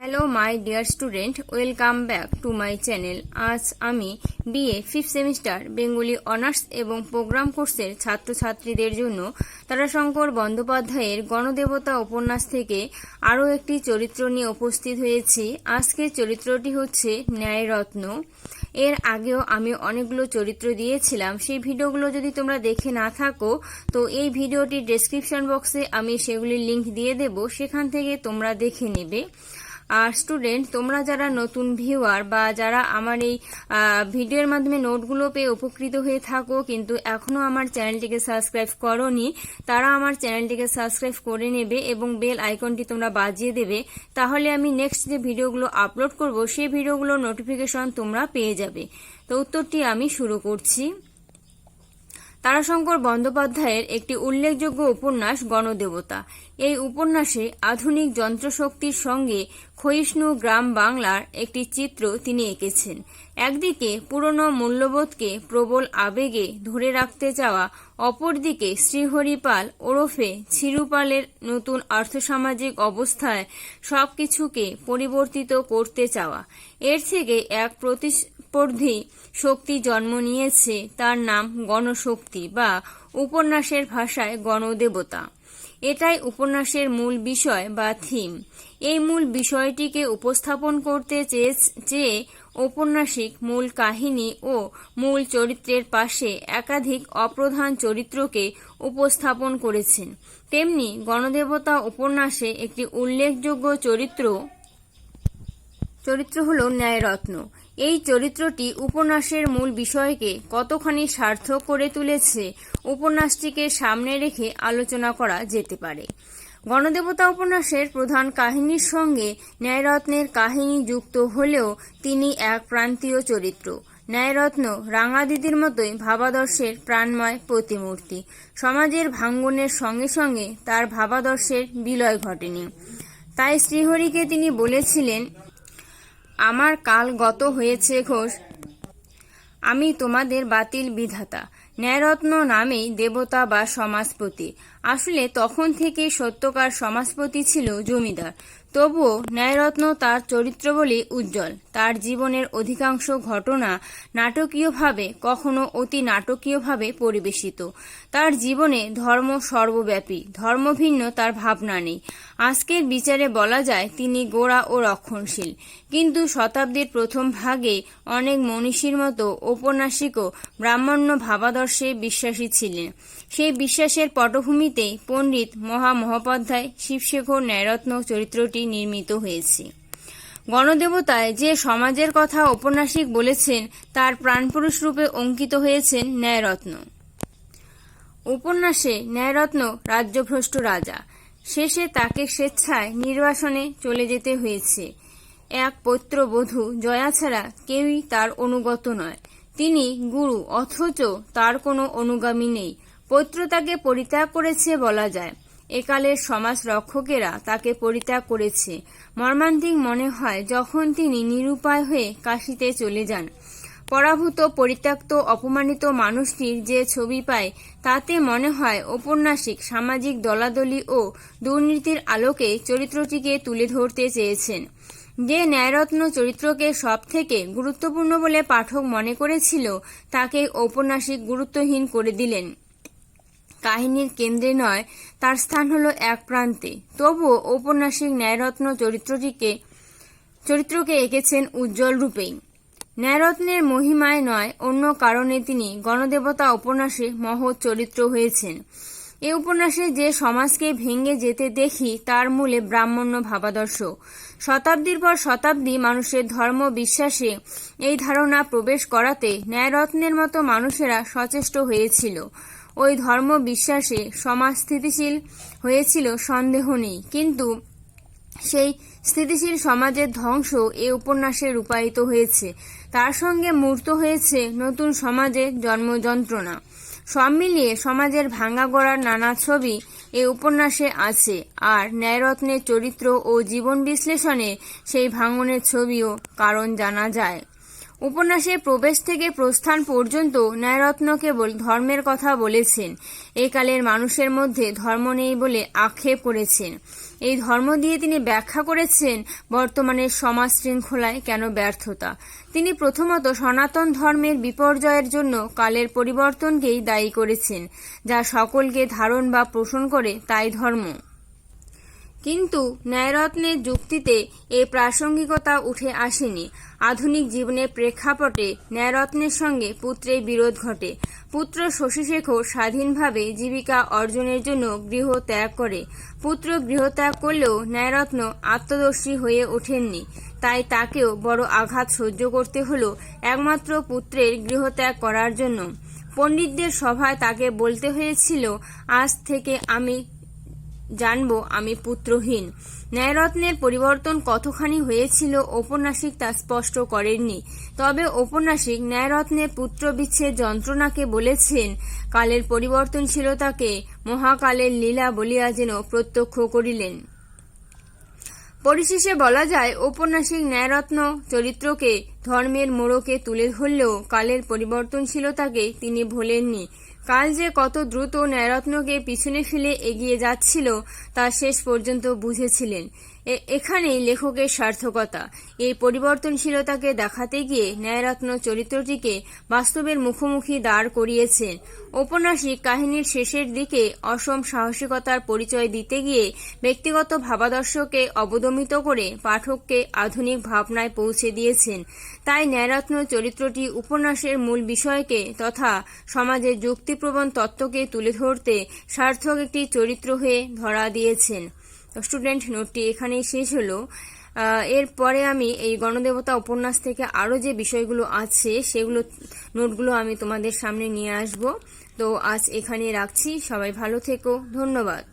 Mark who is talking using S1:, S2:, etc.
S1: Hello my dear student, welcome back to my channel. আজ আমি BA fifth semester Bengali honours এবং programme কোর্সের ছাত্রছাত্রীদের জন্য তারাশঙ্কর বন্দ্যোপাধ্যায়ের গণদেবতা উপন্যাস থেকে আরও একটি চরিত্র নিয়ে উপস্থিত হয়েছি। আজকের চরিত্রটি হচ্ছে ন্যায়রত্ন। এর আগেও আমি অনেকগুলো চরিত্র দিয়েছিলাম, সেই ভিডিওগুলো যদি তোমরা দেখে না থাকো তো এই ভিডিওটির ডেসক্রিপশন বক্সে আমি সেগুলির লিংক দিয়ে দেব, সেখান থেকে তোমরা দেখে নেবে। আর স্টুডেন্ট, তোমরা যারা নতুন ভিউয়ার বা যারা আমার এই ভিডিওর মাধ্যমে নোটগুলো পেয়ে উপকৃত হয়ে থাকো কিন্তু এখনো আমার চ্যানেলটিকে সাবস্ক্রাইব করোনি, তারা আমার চ্যানেলটিকে সাবস্ক্রাইব করে নেবে এবং বেল আইকনটি তোমরা বাজিয়ে দেবে। তাহলে আমি নেক্সট যে ভিডিওগুলো আপলোড করব সেই ভিডিওগুলোর নোটিফিকেশন তোমরা পেয়ে যাবে। তো উত্তরটি আমি শুরু করছি। তারাশঙ্কর বন্দ্যোপাধ্যায়ের একটি উল্লেখযোগ্য উপন্যাস গণদেবতা। এই উপন্যাসে আধুনিক যন্ত্রশক্তির সঙ্গে ক্ষয়িষ্ণু গ্রাম বাংলার একটি চিত্র তিনি এঁকেছেন। একদিকে পুরনো মূল্যবোধকে প্রবল আবেগে ধরে রাখতে চাওয়া, অপরদিকে শ্রীহরিপাল ওরফে ছিরুপালের নতুন আর্থসামাজিক অবস্থায় সবকিছুকে পরিবর্তিত করতে চাওয়া। এর থেকে এক প্রতিস্পর্ধী শক্তি জন্ম নিয়েছে, তার নাম গণশক্তি বা উপন্যাসের ভাষায় গণদেবতা। এটাই উপন্যাসের মূল বিষয় বা থিম। এই মূল বিষয়টিকে উপস্থাপন করতে চেয়ে ঔপন্যাসিক মূল কাহিনী ও মূল চরিত্রের পাশে একাধিক অপ্রধান চরিত্রকে উপস্থাপন করেছেন। তেমনি গণদেবতা উপন্যাসে একটি উল্লেখযোগ্য চরিত্র হল ন্যায়রত্ন। এই চরিত্রটি উপন্যাসের মূল বিষয়কে কতখানি সার্থক করে তুলেছে উপন্যাসটিকে সামনে রেখে আলোচনা করা যেতে পারে। গণদেবতা উপন্যাসের প্রধান কাহিনীর সঙ্গে ন্যায়রত্নের কাহিনী যুক্ত হলেও তিনি এক প্রান্তীয় চরিত্র। ন্যায়রত্ন রাঙা দিদির মতোই ভাবাদর্শের প্রাণময় প্রতিমূর্তি। সমাজের ভাঙ্গনের সঙ্গে সঙ্গে তার ভাবাদর্শের বিলয় ঘটেনি। তাই শ্রীহরিকে তিনি বলেছিলেন, আমার কাল গত হয়েছে ঘোষ, আমি তোমাদের বাতিল বিধাতা। ন্যায়রত্ন নামেই দেবতা বা সমাজপতি। আসলে তখন থেকে সত্যকার সমাজপতি ছিল জমিদার। তবুও ন্যায়রত্ন তার চরিত্র বলে উজ্জ্বল। তার জীবনের অধিকাংশ ঘটনা নাটকীয়ভাবে, কখনো অতি নাটকীয়ভাবে পরিবেশিত। তার জীবনে ধর্ম সর্বব্যাপী, ধর্মভিন্ন তার ভাবনা নেই। আজকের বিচারে বলা যায় তিনি গোঁড়া ও রক্ষণশীল। কিন্তু শতাব্দীর প্রথম ভাগে অনেক মনীষীর মতো ঔপন্যাসিকও ব্রাহ্মণ্য ভাবাদর্শে বিশ্বাসী ছিলেন। সেই বিশ্বাসের পটভূমিতেই পণ্ডিত মহামহোপাধ্যায় শিবশেখর ন্যায়রত্ন চরিত্রটি নির্মিত হয়েছে। গণদেবতায় যে সমাজের কথা ঔপন্যাসিক বলেছেন তার প্রাণপুরুষ রূপে অঙ্কিত হয়েছেন ন্যায়রত্ন। উপন্যাসে ন্যায়রত্ন রাজ্যভ্রষ্ট রাজা। শেষে তাকে স্বেচ্ছায় নির্বাসনে চলে যেতে হয়েছে। এক পৌত্রবধূ জয়া ছাড়া কেউই তার অনুগত নয়। তিনি গুরু, অথচ তার কোনো অনুগামী নেই। পৌত্র তাকে পরিত্যাগ করেছে বলা যায়। একালের সমাজ রক্ষকেরা তাকে পরিত্যাগ করেছে। মর্মান্তিক মনে হয় যখন তিনি নিরুপায় হয়ে কাশীতে চলে যান। পরাভূত, পরিত্যক্ত, অপমানিত মানুষটির যে ছবি পায় তাতে মনে হয় ঔপন্যাসিক সামাজিক দলাদলি ও দুর্নীতির আলোকে চরিত্রটিকে তুলে ধরতে চেয়েছেন। যে ন্যায়রত্ন চরিত্রকে সব থেকে গুরুত্বপূর্ণ বলে পাঠক মনে করেছিল তাকে ঔপন্যাসিক গুরুত্বহীন করে দিলেন। কাহিনীর কেন্দ্রে নয়, তার স্থান হলো এক প্রান্তে। তবুও ঔপন্যাসিক ন্যায়রত্ন চরিত্রকে এঁকেছেন উজ্জ্বল রূপেই। ন্যায়রত্নের মহিমায় নয়, অন্য কারণে তিনি গণদেবতা উপন্যাসে মহৎ চরিত্র হয়েছেন। এই উপন্যাসে যে সমাজকে ভেঙে যেতে দেখি তার মূলে ব্রাহ্মণ্য ভাবাদর্শ। শতাব্দীর পর শতাব্দী মানুষের ধর্ম বিশ্বাসে এই ধারণা প্রবেশ করাতে ন্যায়রত্নের মতো মানুষেরা সচেষ্ট হয়েছিল। ওই ধর্ম বিশ্বাসে সমাজ স্থিতিশীল হয়েছিল সন্দেহ নেই, কিন্তু সেই স্থিতিশীল সমাজের ধ্বংস এই উপন্যাসে রূপায়িত হয়েছে। তার সঙ্গে মূর্ত হয়েছে নতুন সমাজের জন্মযন্ত্রণা। সব মিলিয়ে সমাজের ভাঙা গড়ার নানা ছবি এই উপন্যাসে আছে। আর ন্যায়রত্নের চরিত্র ও জীবন বিশ্লেষণে সেই ভাঙনের ছবিও কারণ জানা যায়। উপন্যাসের প্রবেশ থেকে প্রস্থান পর্যন্ত ন্যায়রত্ন কেবল ধর্মের কথা বলেছেন। এই কালের মানুষের মধ্যে ধর্ম নেই বলে আক্ষেপ করেছেন। এই ধর্ম দিয়ে তিনি ব্যাখ্যা করেছেন বর্তমানের সমাজ শৃঙ্খলায় কেন ব্যর্থতা। তিনি প্রথমত সনাতন ধর্মের বিপর্যয়ের জন্য কালের পরিবর্তনকেই দায়ী করেছেন। যা সকলকে ধারণ বা পোষণ করে তাই ধর্ম। কিন্তু ন্যায়রত্নের যুক্তিতে এই প্রাসঙ্গিকতা উঠে আসেনি। আধুনিক জীবনের প্রেক্ষাপটে ন্যায়রত্নের সঙ্গে পুত্রের বিরোধ ঘটে। পুত্র শশীশেখর স্বাধীনভাবে জীবিকা অর্জনের জন্য গৃহ ত্যাগ করে। পুত্র গৃহত্যাগ করলেও ন্যায়রত্ন আত্মদর্শী হয়ে ওঠেননি। তাই তাকেও বড় আঘাত সহ্য করতে হলো একমাত্র পুত্রের গৃহত্যাগ করার জন্য। পণ্ডিতদের সভায় তাকে বলতে হয়েছিল, আজ থেকে আমি জানবো আমি পুত্রহীন। ন্যায়রত্নের পরিবর্তন কতখানি হয়েছিল ঔপন্যাসিক তা স্পষ্ট করেননি। তবে ঔপন্যাসিক ন্যায়রত্নের পুত্র বিচ্ছেদ যন্ত্রণাকে বলেছেন কালের পরিবর্তনশীলতাকে মহাকালের লীলা বলিয়া যেন প্রত্যক্ষ করিলেন। পরিশেষে বলা যায়, ঔপন্যাসিক ন্যায়রত্ন চরিত্রকে ধর্মের মোড়কে তুলে ধরলেও কালের পরিবর্তনশীলতাকে তিনি ভোলেননি। কাল যে কত দ্রুত ন্যায়রত্নকে পিছনে ফেলে এগিয়ে যাচ্ছিল তা শেষ পর্যন্ত বুঝেছিলেন। এখানেই লেখকের সার্থকতা। এই পরিবর্তনশীলতাকে দেখাতে গিয়ে ন্যায়রত্ন চরিত্রটিকে বাস্তবের মুখোমুখি দাঁড় করিয়েছেন। ঔপন্যাসিক কাহিনীর শেষের দিকে অসম সাহসিকতার পরিচয় দিতে গিয়ে ব্যক্তিগত ভাবাদর্শকে অবদমিত করে পাঠককে আধুনিক ভাবনায় পৌঁছে দিয়েছেন। তাই ন্যায়রত্ন চরিত্রটি উপন্যাসের মূল বিষয়কে তথা সমাজের যুক্তিপ্রবণ তত্ত্বকে তুলে ধরতে সার্থক একটি চরিত্র হয়ে ধরা দিয়েছেন। স্টুডেন্ট, নোটটি এখানেই শেষ হলো। এরপরে আমি এই গণদেবতা উপন্যাস থেকে আরও যে বিষয়গুলো আছে সেগুলো নোটগুলো আমি তোমাদের সামনে নিয়ে আসব। তো আজ এখানে রাখছি। সবাই ভালো থেকো। ধন্যবাদ।